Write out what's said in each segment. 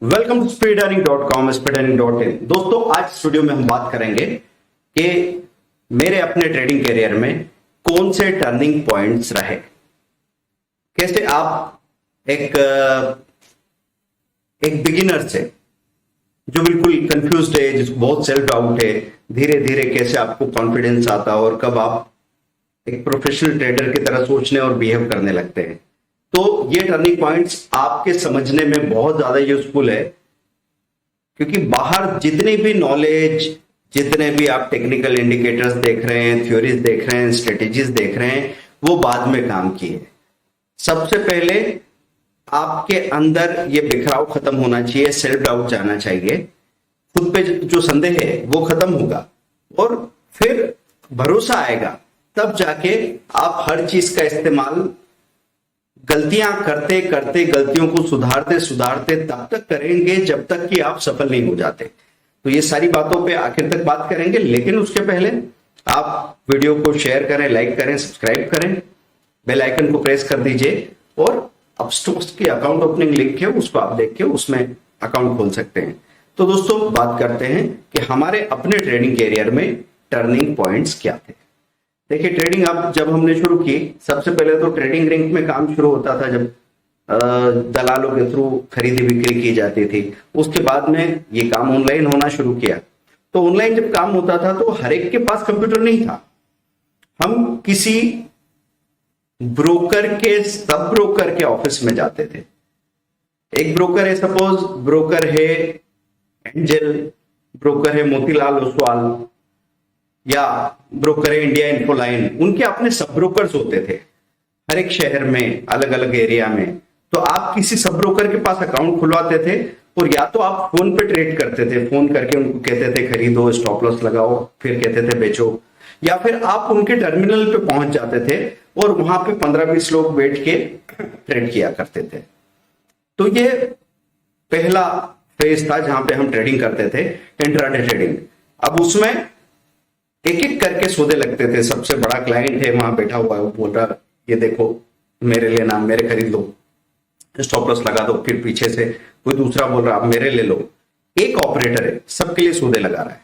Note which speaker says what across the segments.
Speaker 1: Welcome to speedlearning.com speedlearning.in। दोस्तों, आज studio में हम बात करेंगे कि मेरे अपने ट्रेडिंग करियर में कौन से टर्निंग पॉइंट्स रहे। कैसे आप एक बिगिनर से जो बिल्कुल कंफ्यूज्ड है, जिसको बहुत सेल्फ डाउट है, धीरे धीरे कैसे आपको कॉन्फिडेंस आता और कब आप एक प्रोफेशनल ट्रेडर की तरह सोचने और बिहेव करने लगते हैं। तो ये टर्निंग पॉइंट्स आपके समझने में बहुत ज्यादा यूजफुल है, क्योंकि बाहर जितनी भी नॉलेज, जितने भी आप टेक्निकल इंडिकेटर्स देख रहे हैं, थ्योरीज देख रहे हैं, स्ट्रेटेजीज देख रहे हैं, वो बाद में काम की है। सबसे पहले आपके अंदर ये बिखराव खत्म होना चाहिए, सेल्फ डाउट जाना चाहिए, खुद पे जो संदेह है वो खत्म होगा और फिर भरोसा आएगा। तब जाके आप हर चीज का इस्तेमाल गलतियां करते करते, गलतियों को सुधारते सुधारते तब तक करेंगे जब तक कि आप सफल नहीं हो जाते। तो ये सारी बातों पे आखिर तक बात करेंगे, लेकिन उसके पहले आप वीडियो को शेयर करें, लाइक करें, सब्सक्राइब करें, बेल आइकन को प्रेस कर दीजिए और अपस्टॉक्स की अकाउंट ओपनिंग लिंक है, उसको आप देख के उसमें अकाउंट खोल सकते हैं। तो दोस्तों, बात करते हैं कि हमारे अपने ट्रेडिंग कैरियर में टर्निंग पॉइंट्स क्या थे। देखिए, ट्रेडिंग अब जब हमने शुरू की, सबसे पहले तो ट्रेडिंग रिंग में काम शुरू होता था, जब दलालों के थ्रू खरीदी बिक्री की जाती थी। उसके बाद में ये काम ऑनलाइन होना शुरू किया। तो ऑनलाइन जब काम होता था तो हर एक के पास कंप्यूटर नहीं था। हम किसी ब्रोकर के, सब ब्रोकर के ऑफिस में जाते थे। एक ब्रोकर है, सपोज ब्रोकर है एंजल, ब्रोकर है मोतीलाल ओसवाल या ब्रोकर है इंडिया इन्फोलाइन। उनके अपने सब ब्रोकर्स होते थे हर एक शहर में, अलग अलग एरिया में। तो आप किसी सब ब्रोकर के पास अकाउंट खुलवाते थे और या तो आप फोन पे ट्रेड करते थे, फोन करके उनको कहते थे खरीदो, स्टॉप लॉस लगाओ, फिर कहते थे बेचो, या फिर आप उनके टर्मिनल पे पहुंच जाते थे और वहां पे 15-20 लोग बैठ के ट्रेड किया करते थे। तो ये पहला फेज था जहां पे हम ट्रेडिंग करते थे, इंट्राडे ट्रेडिंग। अब उसमें एक एक करके सौदे लगते थे। सबसे बड़ा क्लाइंट है, वहां बैठा हुआ है, वो बोल रहा ये देखो मेरे लेना, मेरे खरीद लो, स्टॉप लॉस लगा दो। फिर पीछे से कोई दूसरा बोल रहा आप मेरे ले लो। एक ऑपरेटर है, सबके लिए सौदे लगा रहा है।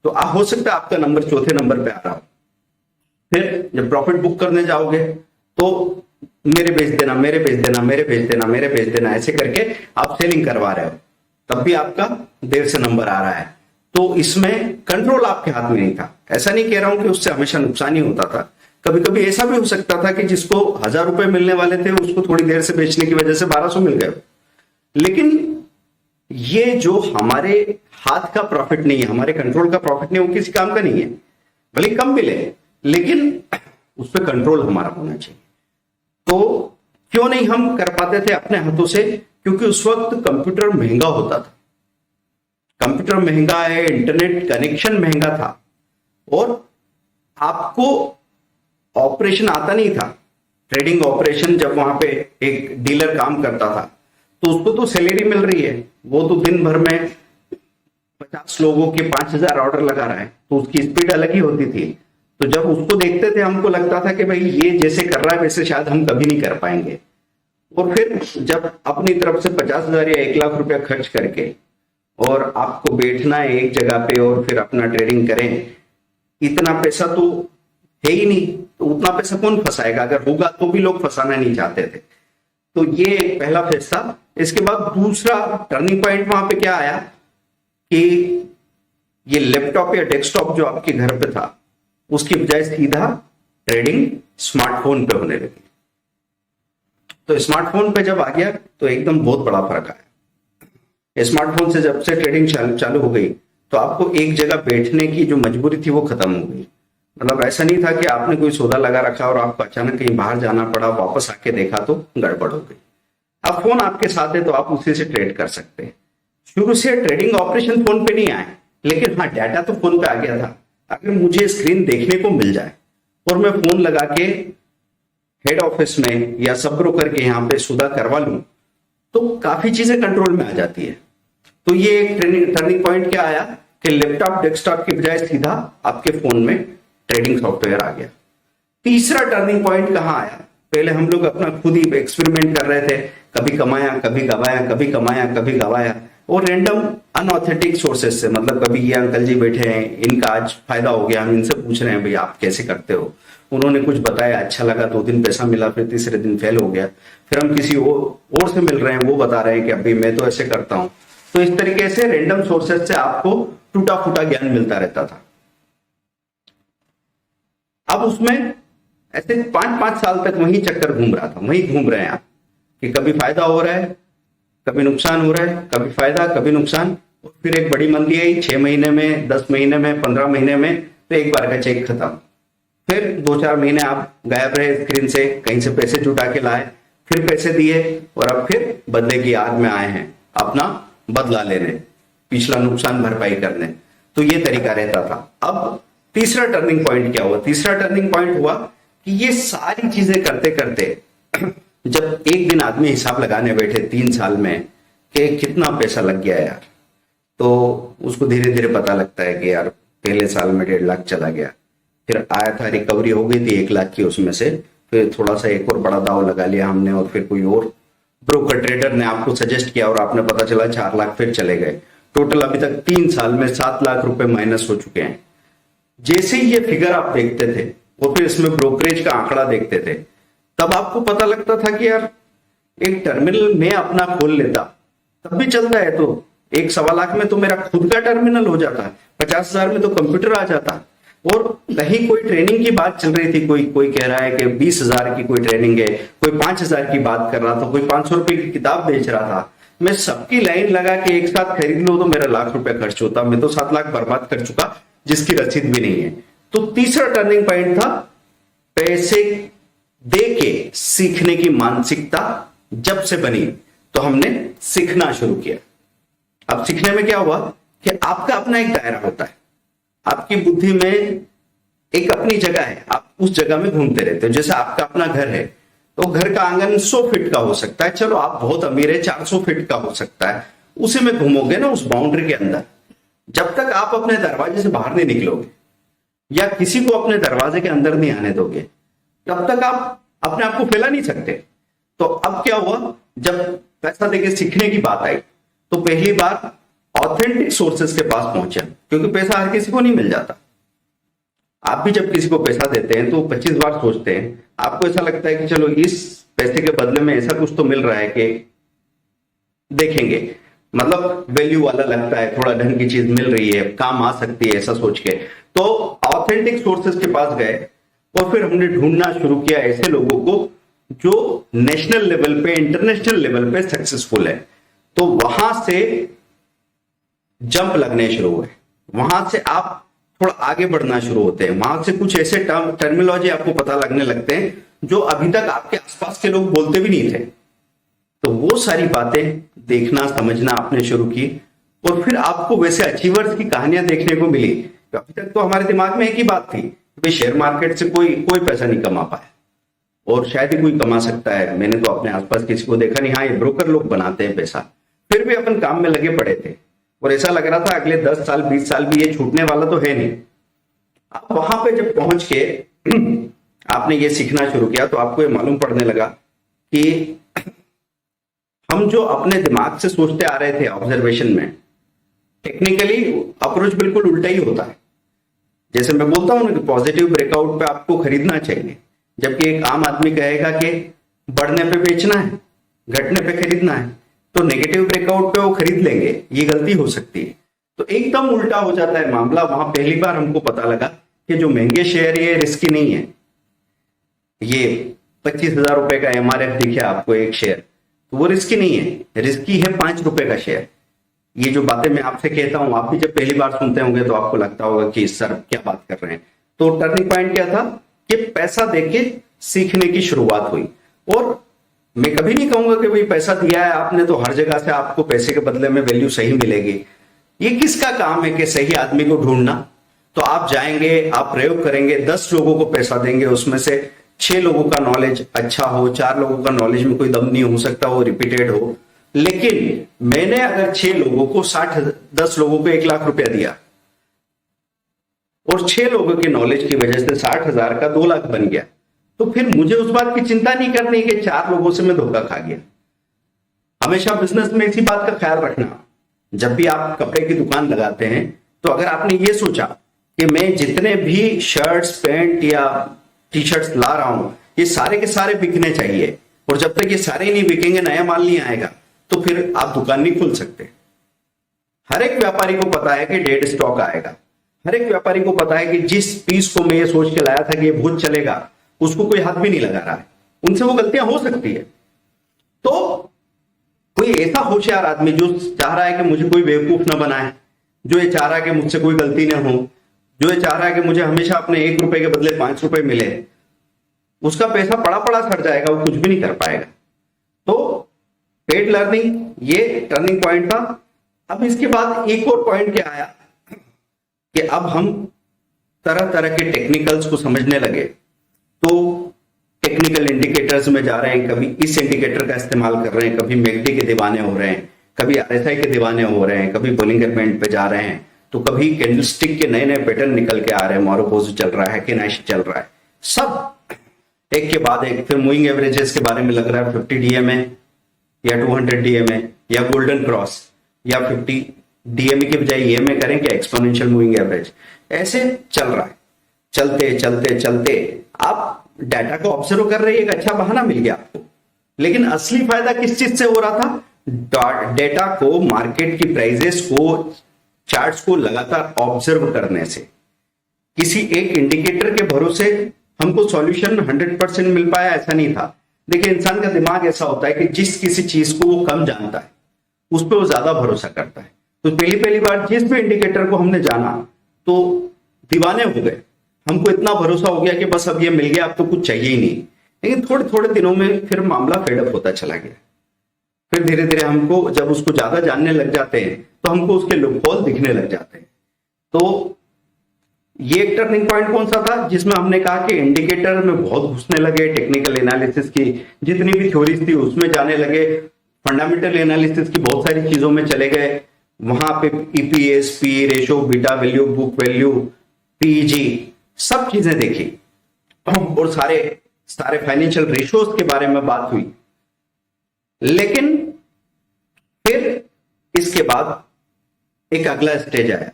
Speaker 1: तो हो सकता है आपका नंबर चौथे नंबर पे आ रहा हो। फिर जब प्रॉफिट बुक करने जाओगे तो मेरे बेच देना, मेरे बेच देना, मेरे बेच देना, मेरे बेच देना, ऐसे करके आप सेलिंग करवा रहे हो, तब भी आपका देर से नंबर आ रहा है। तो इसमें कंट्रोल आपके हाथ में नहीं था। ऐसा नहीं कह रहा हूं कि उससे हमेशा नुकसान ही होता था, कभी कभी ऐसा भी हो सकता था कि जिसको 1000 रुपए मिलने वाले थे उसको थोड़ी देर से बेचने की वजह से 1200 मिल गए। लेकिन ये जो हमारे हाथ का प्रॉफिट नहीं है, हमारे कंट्रोल का प्रॉफिट नहीं है, वो किसी काम का नहीं है। भले कम मिले, लेकिन उस पर कंट्रोल हमारा होना चाहिए। तो क्यों नहीं हम कर पाते थे अपने हाथों से? क्योंकि उस वक्त कंप्यूटर महंगा होता था। कंप्यूटर महंगा है, इंटरनेट कनेक्शन महंगा था और आपको ऑपरेशन आता नहीं था। ट्रेडिंग ऑपरेशन, जब वहां पे एक डीलर काम करता था तो उसको तो सैलरी मिल रही है, वो तो दिन भर में 50 लोगों के 5000 ऑर्डर लगा रहा है, तो उसकी स्पीड अलग ही होती थी। तो जब उसको देखते थे हमको लगता था कि भाई ये जैसे कर रहा है वैसे शायद हम कभी नहीं कर पाएंगे। और फिर जब अपनी तरफ से 50,000 या 1 लाख रुपया खर्च करके और आपको बैठना है एक जगह पे और फिर अपना ट्रेडिंग करें, इतना पैसा तो है ही नहीं। तो उतना पैसा कौन फंसाएगा? अगर होगा तो भी लोग फंसाना नहीं चाहते थे। तो ये पहला फेज था। इसके बाद दूसरा टर्निंग पॉइंट वहां पे क्या आया कि ये लैपटॉप या डेस्कटॉप जो आपके घर पे था, उसकी बजाय सीधा ट्रेडिंग स्मार्टफोन पे होने लगी। तो स्मार्टफोन पे जब आ गया तो एकदम बहुत बड़ा फर्क आया। स्मार्टफोन से जब से ट्रेडिंग चालू हो गई तो आपको एक जगह बैठने की जो मजबूरी थी वो खत्म हो गई। मतलब ऐसा नहीं था कि आपने कोई सौदा लगा रखा और आपको अचानक कहीं बाहर जाना पड़ा, वापस आके देखा तो गड़बड़ हो गई। अब फोन आपके साथ है तो आप उसी से ट्रेड कर सकते हैं। शुरू से ट्रेडिंग ऑपरेशन फोन पे नहीं आए, लेकिन हाँ, डाटा तो फोन पे आ गया था। अगर मुझे स्क्रीन देखने को मिल जाए और मैं फोन लगा के हेड ऑफिस में या सब ब्रोकर के यहाँ पे सौदा करवा लूं तो काफी चीजें कंट्रोल में आ जाती है। तो ये एक टर्निंग पॉइंट क्या आया कि लैपटॉप डेस्कटॉप की बजाय सीधा आपके फोन में ट्रेडिंग सॉफ्टवेयर आ गया। तीसरा टर्निंग पॉइंट कहां आया? पहले हम लोग अपना खुद ही एक्सपेरिमेंट कर रहे थे, कभी कमाया, कभी गवाया, कभी कमाया, कभी गवाया। और रैंडम अनऑथेंटिक सोर्सेस से, मतलब कभी ये अंकल जी बैठे हैं, इनका आज फायदा हो गया, हम इनसे पूछ रहे हैं भाई आप कैसे करते हो, उन्होंने कुछ बताया, अच्छा लगा, 2 दिन पैसा मिला, फिर तीसरे दिन फेल हो गया, फिर हम किसी और से मिल रहे हैं, वो बता रहे हैं कि अभी मैं तो ऐसे करता हूं। तो इस तरीके से रैंडम सोर्सेस से आपको टूटा फूटा ज्ञान मिलता रहता था। अब उसमें ऐसे 5-5 साल तक वही चक्कर घूम रहा था, वही घूम रहे हैं आप कि कभी फायदा हो रहा है, कभी नुकसान हो रहा है, कभी फायदा कभी नुकसान। और फिर एक बड़ी मंदी आई 6 महीने में, 10 महीने में, 15 महीने में, तो एक बार का चेक खत्म। फिर 2-4 महीने आप गायब रहे स्क्रीन से, कहीं से पैसे जुटा के लाए, फिर पैसे दिए, और अब फिर बदले की आग में आए हैं अपना बदला लेने, पिछला नुकसान भरपाई करने। तो ये तरीका रहता था। अब तीसरा टर्निंग पॉइंट क्या हुआ? तीसरा टर्निंग पॉइंट हुआ कि ये सारी चीजें करते करते जब एक दिन आदमी हिसाब लगाने बैठे 3 साल में कि कितना पैसा लग गया यार, तो उसको धीरे धीरे पता लगता है कि यार पहले साल में 1.5 लाख चला गया, फिर आया था, रिकवरी हो गई थी 1 लाख की उसमें से, फिर थोड़ा सा एक और बड़ा दाव लगा लिया हमने, और फिर कोई और ब्रोकर ट्रेडर ने आपको सजेस्ट किया और आपने पता चला 4 लाख फिर चले गए। टोटल अभी तक 3 साल में 7 लाख रुपए माइनस हो चुके हैं। जैसे ही ये फिगर आप देखते थे और फिर इसमें ब्रोकरेज का आंकड़ा देखते थे, तब आपको पता लगता था कि यार एक टर्मिनल में अपना खोल लेता तब भी चलता है, तो 1-1.25 लाख में तो मेरा खुद का टर्मिनल हो जाता है, 50,000 में तो कंप्यूटर आ जाता। और कहीं कोई ट्रेनिंग की बात चल रही थी, कोई कह रहा है कि 20,000 की कोई ट्रेनिंग है, कोई 5,000 की बात कर रहा था, कोई 500 रुपए की किताब बेच रहा था। मैं सबकी लाइन लगा के एक साथ खरीद लूं तो मेरा 1 लाख रुपए खर्च होता, मैं तो 7 लाख बर्बाद कर चुका जिसकी रसीद भी नहीं है। तो तीसरा टर्निंग पॉइंट था पैसे दे के सीखने की मानसिकता जब से बनी, तो हमने सीखना शुरू किया। अब सीखने में क्या हुआ कि आपका अपना एक दायरा होता है, आपकी बुद्धि में एक अपनी जगह है, आप उस जगह में घूमते रहते हो। जैसे आपका अपना घर है, तो घर का आंगन 100 फीट का हो सकता है, चलो आप बहुत अमीर है, 400 फीट का हो सकता है, उसी में घूमोगे ना, उस बाउंड्री के अंदर। जब तक आप अपने दरवाजे से बाहर नहीं निकलोगे या किसी को अपने दरवाजे के अंदर नहीं आने दोगे, तब तक आप अपने आप को फैला नहीं सकते। तो अब क्या हुआ, जब पैसा देके सीखने की बात आई, तो पहली बार ऑथेंटिक सोर्सेस के पास पहुंचा, क्योंकि पैसा हर किसी को नहीं मिल जाता। आप भी जब किसी को पैसा देते हैं तो 25 बार सोचते हैं, आपको ऐसा लगता है कि चलो इस पैसे के बदले में ऐसा कुछ तो मिल रहा है कि देखेंगे, मतलब वैल्यू वाला लगता है, थोड़ा ढंग की चीज मिल रही है, काम आ सकती है, ऐसा सोच के। तो ऑथेंटिक सोर्सेस के पास गए और फिर हमने ढूंढना शुरू किया ऐसे लोगों को जो नेशनल लेवल पे, इंटरनेशनल लेवल पे सक्सेसफुल है। तो वहां से जंप लगने शुरू हुए, वहां से आप थोड़ा आगे बढ़ना शुरू होते हैं, वहां से कुछ ऐसे टर्मिनोलॉजी आपको पता लगने लगते हैं जो अभी तक आपके आसपास के लोग बोलते भी नहीं थे। तो वो सारी बातें देखना समझना आपने शुरू की, और फिर आपको वैसे अचीवर्स की कहानियां देखने को मिली। तो अभी तक तो हमारे दिमाग में एक ही बात थी कि शेयर मार्केट से कोई पैसा नहीं कमा पाया, और शायद ही कोई कमा सकता है। मैंने तो अपने आसपास किसी को देखा नहीं। हाँ, ये ब्रोकर लोग बनाते हैं पैसा। फिर भी अपन काम में लगे पड़े थे और ऐसा लग रहा था अगले 10 साल 20 साल भी ये छूटने वाला तो है नहीं। अब वहां पे जब पहुंच के आपने ये सीखना शुरू किया, तो आपको ये मालूम पड़ने लगा कि हम जो अपने दिमाग से सोचते आ रहे थे ऑब्जर्वेशन में, टेक्निकली अप्रोच बिल्कुल उल्टा ही होता है। जैसे मैं बोलता हूं ना कि पॉजिटिव ब्रेकआउट पे आपको खरीदना चाहिए, जबकि एक आम आदमी कहेगा कि बढ़ने पे बेचना है, घटने पे खरीदना है, तो नेगेटिव ब्रेकआउट पे वो खरीद लेंगे। ये गलती हो सकती है। तो एकदम उल्टा हो जाता है मामला। वहां पहली बार हमको पता लगा कि जो महंगे शेयर ये रिस्की नहीं है। ये 25,000 रुपए का MRF दिखे आपको एक शेयर, तो वो रिस्की नहीं है, रिस्की है 5 रुपए का शेयर। ये जो बातें मैं आपसे कहता हूं, आप भी जब पहली बार सुनते होंगे तो आपको लगता होगा कि सर क्या बात कर रहे हैं। तो टर्निंग पॉइंट क्या था कि पैसा देके सीखने की शुरुआत हुई। और मैं कभी नहीं कहूंगा कि भाई पैसा दिया है आपने तो हर जगह से आपको पैसे के बदले में वैल्यू सही मिलेगी। ये किसका काम है कि सही आदमी को ढूंढना? तो आप जाएंगे, आप प्रयोग करेंगे, 10 लोगों को पैसा देंगे, उसमें से 6 लोगों का नॉलेज अच्छा हो, 4 लोगों का नॉलेज में कोई दम नहीं हो सकता, वो रिपीटेड हो। लेकिन मैंने अगर 6 लोगों को 10 लोगों को 1 लाख रुपया दिया और 6 लोगों की नॉलेज की वजह से 60,000 का 2 लाख बन गया, तो फिर मुझे उस बात की चिंता नहीं करनी कि 4 लोगों से मैं धोखा खा गया। हमेशा बिजनेस में इसी बात का ख्याल रखना जब भी आप कपड़े की दुकान लगाते हैं तो अगर आपने ये सोचा कि मैं जितने भी शर्ट्स पैंट या टी शर्ट्स ला रहा हूं ये सारे के सारे बिकने चाहिए, और जब तक ये सारे नहीं बिकेंगे नया माल नहीं आएगा, तो फिर आप दुकान नहीं खोल सकते। हर एक व्यापारी को पता है कि डेड स्टॉक आएगा, हर एक व्यापारी को पता है कि जिस पीस को मैं ये सोच के लाया था कि ये बहुत चलेगा उसको कोई हाथ भी नहीं लगा रहा है। उनसे वो गलतियां हो सकती है। तो कोई ऐसा होशियार आदमी जो चाह रहा है कि मुझे कोई बेवकूफ ना बनाए, जो ये चाह रहा है कि मुझसे कोई गलती ना हो, जो ये चाह रहा है कि मुझे हमेशा अपने 1 रुपए के बदले 5 रुपए मिले, उसका पैसा पड़ा पड़ा सड़ जाएगा, वो कुछ भी नहीं कर पाएगा। तो पेड लर्निंग ये टर्निंग पॉइंट था। अब इसके बाद एक और पॉइंट क्या आया कि अब हम तरह तरह के टेक्निकल्स को समझने लगे। तो टेक्निकल इंडिकेटर्स में जा रहे हैं, कभी इस इंडिकेटर का इस्तेमाल कर रहे हैं, कभी मैकडी के दीवाने हो रहे हैं, कभी आरएसआई के दीवाने हो रहे हैं, कभी बोलिंगर बैंड पे जा रहे हैं, तो कभी कैंडलस्टिक के नए नए पैटर्न निकल के आ रहे हैं, मोरोपोज चल रहा है, केनाइश चल रहा है, सब एक के बाद एक। फिर मूविंग एवरेजेस के बारे में लग रहा है 50 डीएमए या 200 डीएमए या गोल्डन क्रॉस या 50 डीएमए के बजाय ईएमए करें क्या, एक्सपोनेंशियल मूविंग एवरेज, ऐसे चल रहा है। चलते चलते चलते आप डाटा को ऑब्जर्व कर रहे हैं, एक अच्छा बहाना मिल गया आपको। लेकिन असली फायदा किस चीज से हो रहा था? डेटा को, मार्केट की प्राइजेस को, चार्ट्स को लगातार ऑब्जर्व करने से। किसी एक इंडिकेटर के भरोसे हमको सॉल्यूशन 100% मिल पाया ऐसा नहीं था। देखिए, इंसान का दिमाग ऐसा होता है कि जिस किसी चीज को वो कम जानता है उस पर वो ज्यादा भरोसा करता है। तो पहली बार जिस भी इंडिकेटर को हमने जाना तो दीवाने हो गए, हमको इतना भरोसा हो गया कि बस अब ये मिल गया, अब तो कुछ चाहिए ही नहीं। लेकिन थोड़े थोड़े दिनों में फिर मामला फेडअप होता चला गया। फिर धीरे धीरे हमको, जब उसको ज्यादा जानने लग जाते हैं तो हमको उसके लूपहोल दिखने लग जाते हैं। तो ये एक टर्निंग पॉइंट कौन सा था जिसमें हमने कहा कि इंडिकेटर में बहुत घुसने लगे, टेक्निकल एनालिसिस की जितनी भी थ्योरीज थी उसमें जाने लगे, फंडामेंटल एनालिसिस की बहुत सारी चीजों में चले गए, वहां पे EPS, P ratio, beta value, book value, PG, सब चीजें देखी और सारे फाइनेंशियल रेशोज के बारे में बात हुई। लेकिन फिर इसके बाद एक अगला स्टेज आया।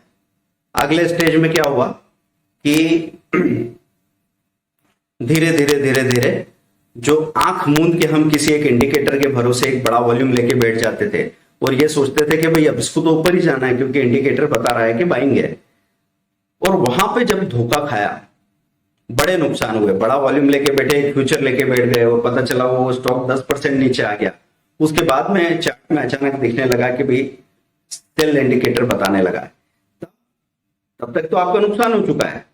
Speaker 1: अगले स्टेज में क्या हुआ कि धीरे धीरे धीरे धीरे जो आंख मूंद के हम किसी एक इंडिकेटर के भरोसे एक बड़ा वॉल्यूम लेके बैठ जाते थे और ये सोचते थे कि भाई अब इसको तो ऊपर ही जाना है क्योंकि इंडिकेटर बता रहा है कि बाइंग है, और वहां पे जब धोखा खाया बड़े नुकसान हुए। बड़ा वॉल्यूम लेके बैठे, फ्यूचर लेके बैठ गए और पता चला वो स्टॉक 10% नीचे आ गया। उसके बाद में चार्ट में अचानक दिखने लगा कि भाई सेल इंडिकेटर बताने लगा है। तब तक तो आपका नुकसान हो चुका है।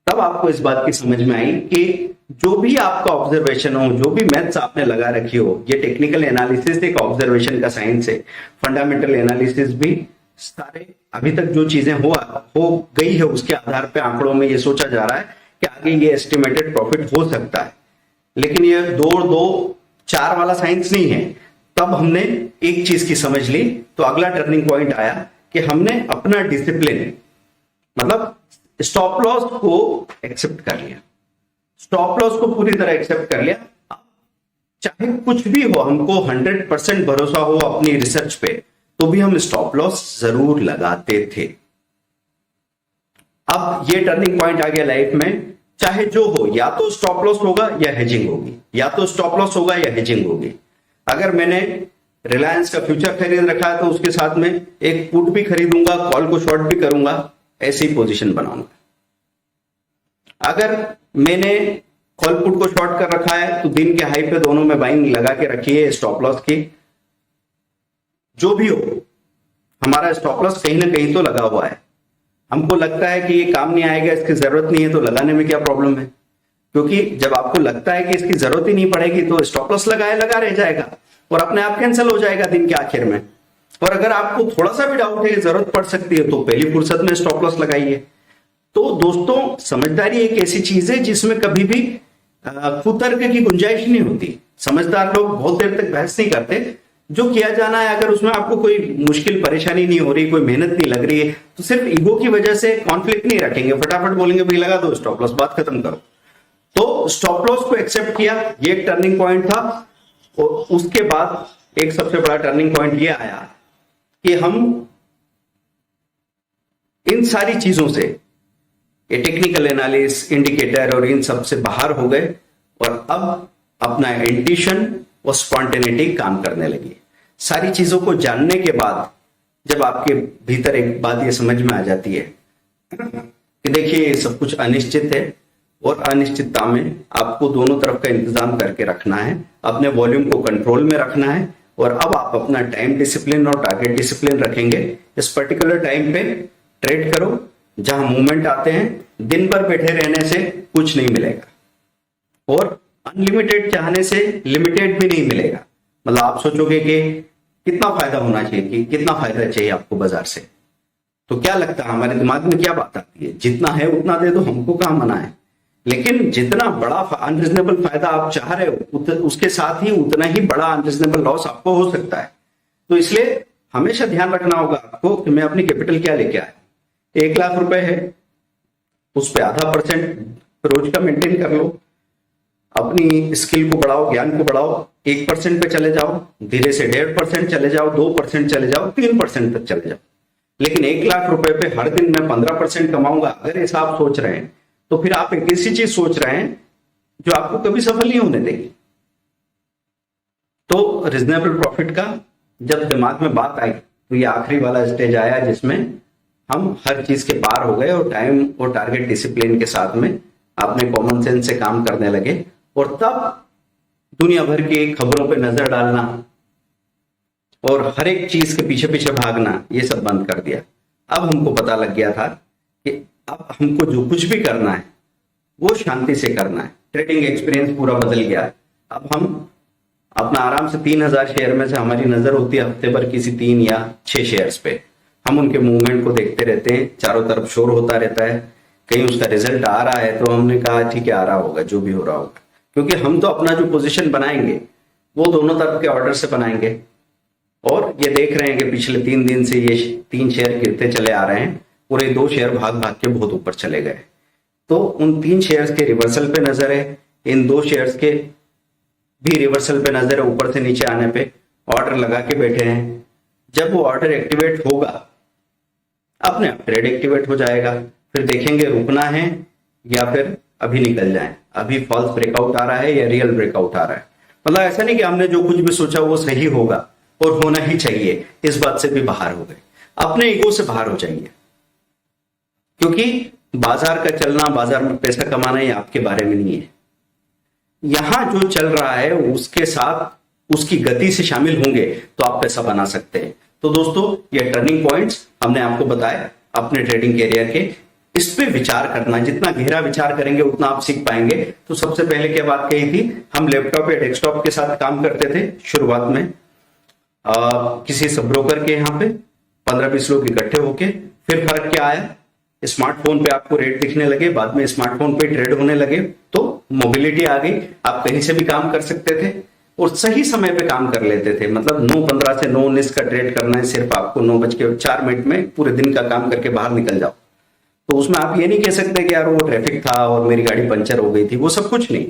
Speaker 1: तब आपको इस बात की समझ में आई कि जो भी आपका ऑब्जर्वेशन हो, जो भी मैथ्स आपने लगा रखी हो, ये टेक्निकल एनालिसिस एक ऑब्जर्वेशन का साइंस है, फंडामेंटल एनालिसिस भी, सारे अभी तक जो चीजें हो गई है उसके आधार पे आंकड़ों में ये सोचा जा रहा है कि आगे ये एस्टिमेटेड प्रॉफिट हो सकता है। लेकिन ये 2-2-4 वाला साइंस नहीं है। तब हमने एक चीज की समझ ली, तो अगला टर्निंग पॉइंट आया कि हमने अपना डिसिप्लिन, मतलब स्टॉप लॉस को एक्सेप्ट कर लिया। स्टॉप लॉस को पूरी तरह एक्सेप्ट कर लिया। चाहे कुछ भी हो, हमको 100% भरोसा हो अपनी रिसर्च पे, तो भी हम स्टॉप लॉस जरूर लगाते थे। अब ये टर्निंग पॉइंट आ गया लाइफ में। चाहे जो हो, या तो स्टॉप लॉस होगा या हेजिंग होगी, या तो स्टॉप लॉस होगा या हेजिंग होगी। अगर मैंने रिलायंस का फ्यूचर खरीद रखा है तो उसके साथ में एक पुट भी खरीदूंगा, कॉल को शॉर्ट भी करूंगा, ऐसी पोजीशन बनाऊंगा। अगर मैंने कॉल पुट को शॉर्ट कर रखा है तो दिन के हाई पे दोनों में बाइंग लगा के रखी है स्टॉप लॉस की। जो भी हो, हमारा स्टॉप लॉस कहीं ना कहीं तो लगा हुआ है। हमको लगता है कि ये काम नहीं आएगा, इसकी जरूरत नहीं है, तो लगाने में क्या प्रॉब्लम है? क्योंकि जब आपको लगता है कि इसकी जरूरत ही नहीं पड़ेगी तो स्टॉप लॉस लगा रह जाएगा और अपने आप कैंसिल हो जाएगा दिन के आखिर में। और अगर आपको थोड़ा सा भी डाउट है कि जरूरत पड़ सकती है तो पहली फुर्सत में स्टॉप लॉस लगाइए। तो दोस्तों, समझदारी एक ऐसी चीज है जिसमें कभी भी कुतर्क की गुंजाइश नहीं होती। समझदार लोग बहुत देर तक बहस नहीं करते। जो किया जाना है, अगर उसमें आपको कोई मुश्किल परेशानी नहीं हो रही, कोई मेहनत नहीं लग रही है, तो सिर्फ ईगो की वजह से कॉन्फ्लिक्ट नहीं रखेंगे, फटाफट बोलेंगे भाई लगा दो स्टॉप लॉस, बात खत्म करो। तो स्टॉप लॉस को एक्सेप्ट किया, ये एक टर्निंग पॉइंट था। और उसके बाद एक सबसे बड़ा टर्निंग पॉइंट ये आया कि हम इन सारी चीजों से, ये टेक्निकल एनालिसिस, इंडिकेटर और इन सब से बाहर हो गए और अब अपना इंट्यूशन और स्पॉन्टेनिटी काम करने लगी। सारी चीजों को जानने के बाद जब आपके भीतर एक बात ये समझ में आ जाती है कि देखिए सब कुछ अनिश्चित है और अनिश्चितता में आपको दोनों तरफ का इंतजाम करके रखना है, अपने वॉल्यूम को कंट्रोल में रखना है और अब आप अपना टाइम डिसिप्लिन और टारगेट डिसिप्लिन रखेंगे। इस पर्टिकुलर टाइम पे ट्रेड करो, जहां मूवमेंट आते हैं। दिन भर बैठे रहने से कुछ नहीं मिलेगा और अनलिमिटेड चाहने से लिमिटेड भी नहीं मिलेगा। मतलब आप सोचोगे कि कितना फायदा होना चाहिए, कि कितना फायदा चाहिए आपको बाजार से, तो क्या लगता है हमारे दिमाग में क्या बात आती है, जितना है उतना दे दो, हमको कहां मना है। लेकिन जितना बड़ा अनरिजनेबल फायदा आप चाह रहे हो उसके साथ ही उतना ही बड़ा अनरिजनेबल लॉस आपको हो सकता है। तो इसलिए हमेशा ध्यान रखना होगा आपको कि मैं अपनी कैपिटल क्या लेके आया। 1 लाख रुपए है, उस पर आधा % रोज का मेंटेन कर लो, अपनी स्किल को बढ़ाओ, ज्ञान को बढ़ाओ, 1% पे चले जाओ, धीरे से 1.5% चले जाओ, 2% चले जाओ, 3% तक चले जाओ। लेकिन 1 लाख रुपए पे हर दिन मैं 15% कमाऊंगा, अगर ऐसा आप सोच रहे हैं तो फिर आप एक ऐसी चीज सोच रहे हैं जो आपको कभी सफल नहीं होने देगी। तो रिजनेबल प्रॉफिट का जब दिमाग में बात आई तो ये आखिरी वाला स्टेज आया जिसमें हम हर चीज के पार हो गए और टाइम और टारगेट डिसिप्लिन के साथ में अपने कॉमन सेंस से काम करने लगे और तब दुनिया भर की खबरों पे नजर डालना और हर एक चीज के पीछे पीछे भागना, ये सब बंद कर दिया। अब हमको पता लग गया था कि अब हमको जो कुछ भी करना है वो शांति से करना है। ट्रेडिंग एक्सपीरियंस पूरा बदल गया। अब हम अपना आराम से 3000 शेयर में से हमारी नजर होती है हफ्ते भर किसी 3 या 6 शेयर्स पे। हम उनके मूवमेंट को देखते रहते हैं, चारों तरफ शोर होता रहता है, कहीं उसका रिजल्ट आ रहा है तो हमने कहा ठीक है आ रहा होगा, जो भी हो रहा होगा, क्योंकि हम तो अपना जो पोजीशन बनाएंगे वो दोनों तरफ के ऑर्डर से बनाएंगे। और ये देख रहे हैं कि पिछले 3 दिन से ये 3 शेयर गिरते चले आ रहे हैं और ये 2 शेयर भाग भाग के बहुत ऊपर चले गए। तो उन 3 शेयर्स के रिवर्सल पे नजर है, इन 2 शेयर्स के भी रिवर्सल पे नजर है, ऊपर से नीचे आने पे ऑर्डर लगा के बैठे हैं। जब वो ऑर्डर एक्टिवेट होगा अपने आप ट्रेड एक्टिवेट हो जाएगा। फिर देखेंगे रुकना है या फिर अभी निकल जाए, अभी फॉल्स ब्रेकआउट आ रहा है या रियल ब्रेकआउट आ रहा है। मतलब ऐसा नहीं कि हमने जो कुछ भी सोचा वो सही होगा और होना ही चाहिए, इस बात से भी बाहर हो गए। अपने ईगो से बाहर हो जाइए, क्योंकि बाजार का चलना, बाजार में पैसा कमाना ये आपके बारे में नहीं है। यहां जो चल रहा है उसके साथ उसकी गति से शामिल होंगे तो आप पैसा बना सकते हैं। तो दोस्तों ये टर्निंग पॉइंट्स हमने आपको बताए अपने ट्रेडिंग कैरियर के। इस पे विचार करना, जितना गहरा विचार करेंगे उतना आप सीख पाएंगे। तो सबसे पहले क्या बात कही थी, हम लैपटॉप या डेस्कटॉप के साथ काम करते थे शुरुआत में, किसी सब ब्रोकर के यहाँ पे 15-20 लोग इकट्ठे होके। फिर फर्क क्या आया, स्मार्टफोन पे आपको रेट दिखने लगे, बाद में स्मार्टफोन पे ट्रेड होने लगे, तो मोबिलिटी आ गई, आप कहीं से भी काम कर सकते थे और सही समय पे काम कर लेते थे। मतलब 9:15 से 9:19 का ट्रेड करना है, सिर्फ आपको 9:04 में पूरे दिन का काम करके बाहर निकल जाओ। तो उसमें आप ये नहीं कह सकते कि यार वो ट्रैफिक था और मेरी गाड़ी पंचर हो गई थी, वो सब कुछ नहीं।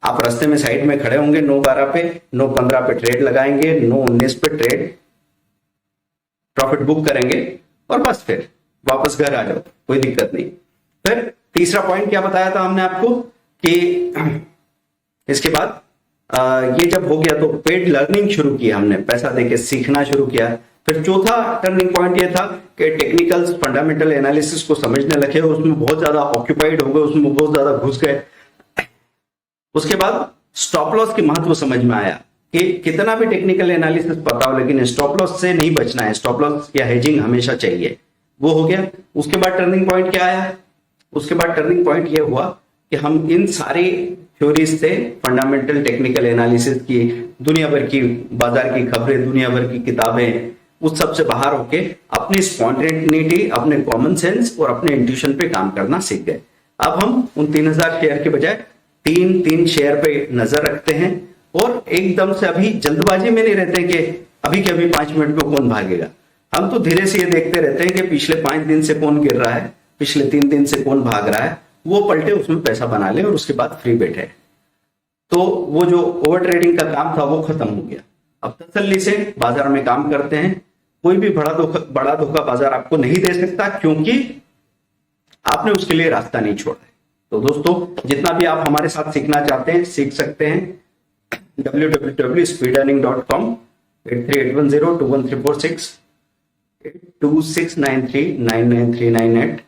Speaker 1: आप रास्ते में साइड में खड़े होंगे, 9:12 पे 9:15 पे ट्रेड लगाएंगे, 9:19 पे ट्रेड प्रॉफिट बुक करेंगे और बस फिर वापस घर आ जाओ, कोई दिक्कत नहीं। फिर तीसरा पॉइंट क्या बताया था हमने आपको कि इसके बाद ये जब हो गया तो पेड लर्निंग शुरू की हमने, पैसा देके सीखना शुरू किया। फिर चौथा टर्निंग पॉइंट ये था कि टेक्निकल फंडामेंटल एनालिसिस को समझने लगे, उसमें बहुत ज्यादा ऑक्यूपाइड हो गए, उसमें बहुत ज्यादा घुस गए। उसके बाद स्टॉप लॉस की महत्व समझ में आया कि कितना भी टेक्निकल एनालिसिस पता हो लेकिन स्टॉप लॉस से नहीं बचना है, स्टॉप लॉस या हेजिंग हमेशा चाहिए, वो हो गया। उसके बाद टर्निंग पॉइंट क्या आया, उसके बाद टर्निंग पॉइंट ये हुआ कि हम इन सारी थ्योरीज से, फंडामेंटल टेक्निकल एनालिसिस की, दुनिया भर की बाजार की खबरें, दुनिया भर की किताबें, उस सब से बाहर होके अपनी स्पॉन्टेनिटी, अपने कॉमन सेंस और अपने इंट्यूशन पे काम करना सीख गए। अब हम उन 3000 शेयर के बजाय 3 शेयर पे नजर रखते हैं और एकदम से अभी जल्दबाजी में नहीं रहते कि अभी के अभी 5 मिनट में कौन भागेगा। हम तो धीरे से ये देखते रहते हैं कि पिछले 5 दिन से कौन गिर रहा है, पिछले 3 दिन से कौन भाग रहा है, वो पलटे उसमें पैसा बना ले और उसके बाद फ्री बैठे। तो वो जो ओवर ट्रेडिंग का काम था वो खत्म हो गया। अब तसल्ली से बाजार में काम करते हैं कोई भी बड़ा धोखाबाजार आपको नहीं दे सकता, क्योंकि आपने उसके लिए रास्ता नहीं छोड़ा है। तो दोस्तों, जितना भी आप हमारे साथ सीखना चाहते हैं सीख सकते हैं www.speedearning.com 8381021346 8693993998